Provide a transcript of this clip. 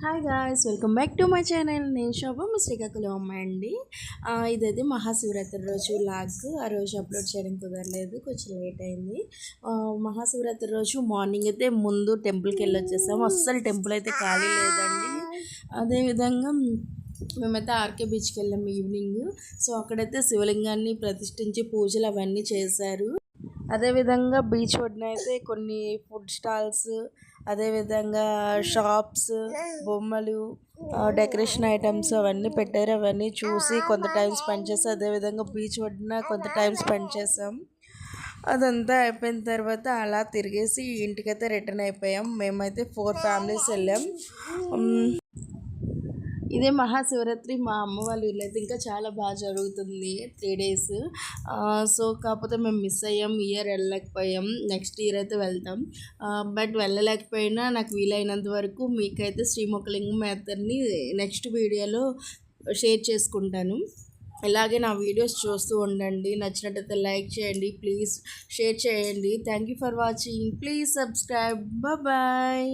Hi guys, welcome back to my channel. నేను శోభ మీ శ్రీకాకుళం అమ్మాయి అండి. ఇదైతే మహాశివరాత్రి రోజు లాగ్. ఆ రోజు అప్లోడ్ చేయడం కుదరలేదు, కొంచెం లేట్ అయింది. మహాశివరాత్రి రోజు మార్నింగ్ అయితే ముందు టెంపుల్కి వెళ్ళి వచ్చేసాము. అస్సలు టెంపుల్ అయితే ఖాళీ లేదండి. అదేవిధంగా మేమైతే ఆర్కే బీచ్కి వెళ్ళాము ఈవినింగ్. సో అక్కడైతే శివలింగాన్ని ప్రతిష్ఠించి పూజలు అవన్నీ చేశారు. అదేవిధంగా బీచ్ ఒడ్డున అయితే కొన్ని ఫుడ్ స్టాల్స్, అదేవిధంగా షాప్స్, బొమ్మలు, డెకరేషన్ ఐటమ్స్ అవన్నీ పెట్టారు. అవన్నీ చూసి కొంత టైం స్పెండ్ చేసి అదేవిధంగా బీచ్ ఒడ్డున కొంత టైం స్పెండ్ చేసాం. అదంతా అయిపోయిన తర్వాత అలా తిరిగేసి ఇంటికైతే రిటర్న్ అయిపోయాం. మేమైతే 4 ఫ్యామిలీస్ వెళ్ళాం. ఇదే మహాశివరాత్రి మా అమ్మ వాళ్ళ ఊళ్ళో అయితే ఇంకా చాలా బాగా జరుగుతుంది 3 days. సో కాకపోతే మేము మిస్ అయ్యాం, ఇయర్ వెళ్ళలేకపోయాం. నెక్స్ట్ ఇయర్ అయితే వెళ్తాం. బట్ వెళ్ళలేకపోయినా నాకు వీలైనంత వరకు మీకైతే శ్రీముఖలింగం యాత్రని నెక్స్ట్ వీడియోలో షేర్ చేసుకుంటాను. ఇలాగే నా వీడియోస్ చూస్తూ ఉండండి. నచ్చినట్టయితే లైక్ చేయండి, ప్లీజ్ షేర్ చేయండి. Thank you for watching. Please subscribe. Bye.